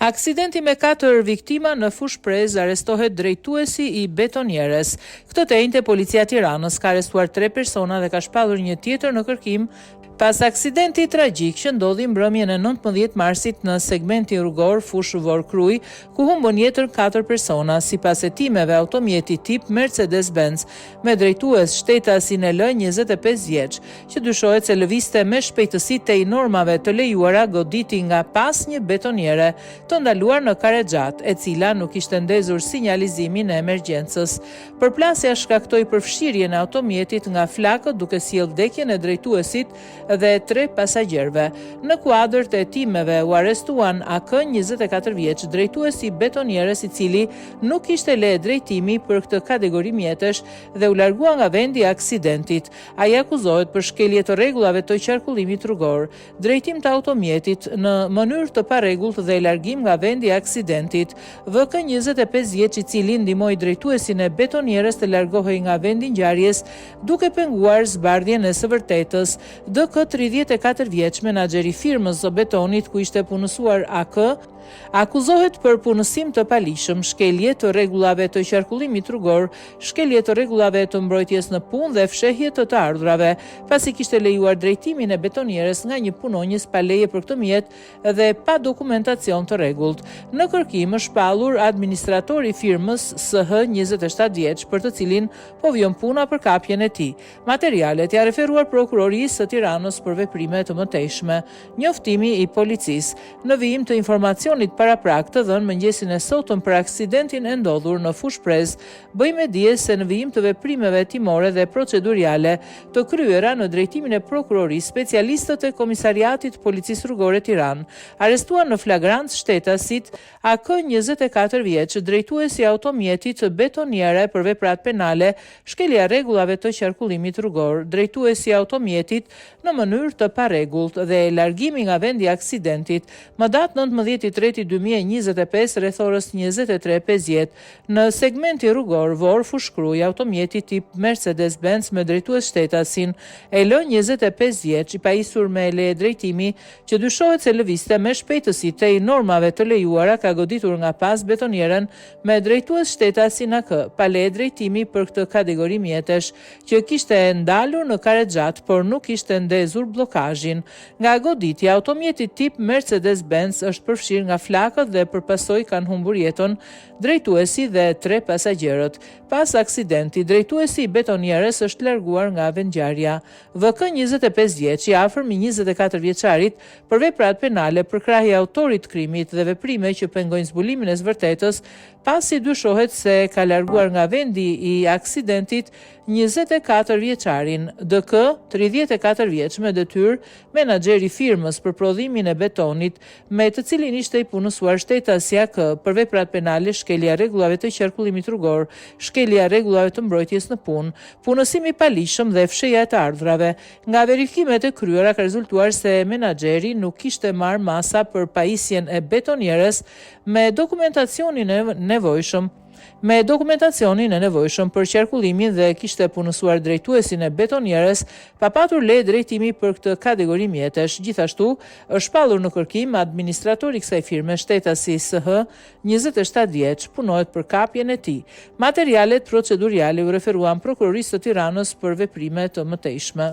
Aksidenti me 4 viktima në fushë Prez, arestohet drejtuesi i betonieres. Këtë të njëjtë policia e Tiranës ka arrestuar 3 persona dhe ka shpallur një tjetër në kërkim pas aksidenti tragjik që ndodhi mbrëmjen e 19 marsit në segmentin rrugor fushë Vorkruj, ku humbën jetën 4 persona, sipas hetimeve automjeti tip Mercedes-Benz me drejtues shtetasin L, 25 vjeç, që dyshohet se lëvizte me shpejtësi tej normave të lejuara, goditi nga pas një betoniere të ndaluar në Karexhat, e cila nuk ishte ndezur sinjalizimin e emergjencës. Përplasja shkaktoi përfshirjen e automjetit nga flakët, duke sjellë vdekjen e drejtuesit dhe 3 pasagjerëve. Në kuadër të hetimeve u arrestuan AK, 24 vjeç, drejtuesi i betonieres, i cili nuk kishte leje drejtimi për këtë kategori mjetesh dhe u largua nga vendi i aksidentit. Ai akuzohet për shkelje të rregullave të qarkullimit rrugor, drejtim të automjetit në mënyrë të parregullt dhe largim nga vendi i aksidentit. VK, 25 vjeç, i cili ndihmoi drejtuesin e betonieres të largohej nga vendi i ngjarjes duke penguar zbardhjen e së vërtetës. DK, 34 vjeç, menaxher i firmës së betonit ku ishte punësuar AK, akuzohet për punësim të palishëm, shkelje të rregullave të qarkullimit rrugor, shkelje të rregullave të mbrojtjes në punë dhe fshehje të të ardhurave, pasi kishte lejuar drejtimin e betonieres nga një punonjës pa leje për këtë mjet dhe pa dokumentacion të rregullt. Në kërkim është shpallur administratori i firmës SH, 27 vjeç, për të cilin po vjen puna për kapjen e tij. Materialet ja referuar prokurorisë së Tiranës për veprime të mëtejshme. Njoftimi i policisë. Në vijim të informacionit paraprak të dhënë mëngjesin e sotëm për aksidentin e ndodhur në fushë Prez, bëjmë dije se në vijim të veprimeve timore dhe proceduriale të kryera në drejtimin e prokurorisë, specialistët e Komisariatit Policisë Rrugore Tiranë arrestuan në flagrancë shtetasit AK, 24 vjeç, drejtuesi i automjetit betoniere për veprat penale, shkelja rregullave të qarkullimit rrugor, drejtuesi i automjetit në mënyrë të parregullt dhe largimi nga vendi i aksidentit. Më datë 19/3/2025 rreth orës 23:50 në segmenti rrugor Vor Fushkruj, automjeti tip Mercedes-Benz me drejtues shtetasin L, 25 vjeç, i pajisur me leje drejtimi, që dyshohet se lëvizte me shpejtësi tej normave të lejuara, ka goditur nga pas betonieren me drejtues shtetasin AK, pa leje drejtimi për këtë kategori mjetesh, që kishte ndalur në Karexhat, por nuk ishte ndezur blokazhin. Nga goditja, automjeti tip Mercedes-Benz është përfshirë nga flakët dhe përpasoj kanë humbur jetën drejtuesi dhe 3 pasagjerët. Pas aksidenti, drejtuesi i betonieres është larguar nga vendngjarja. VK, 25 vjeç, i afërm i 24 vjeçarit për veprat penale për krahje autorit krimit dhe veprime që pengojnë zbulimin e së vërtetës, pasi dyshohet se ka larguar nga vendi i aksidentit 24 vjeçarin. DK, 34 vjeç, me detyrë menaxher i firmës për prodhimin e betonit, me të cilin ishte i punësuar shtetasi AK për veprat penale, shkelja rregullave të qarkullimit rrugor, shkelja rregullave të mbrojtjes në punë, punësim i palishëm dhe fshehja e të ardhurave. Nga verifikimet e kryera ka rezultuar se menaxheri nuk kishte marrë masa për pajisjen e betonieres me dokumentacionin e nevojshëm për qarkullimin dhe kishte punësuar drejtuesin e betonieres pa patur leje drejtimi për këtë kategori mjetesh. Gjithashtu, është shpallur në kërkim administratori i kësaj firme, shtetasi SH, 27 vjeç, punohet për kapjen e tij. Materialet proceduriale u referuan prokurorisë së Tiranës për veprime të mëtejshme.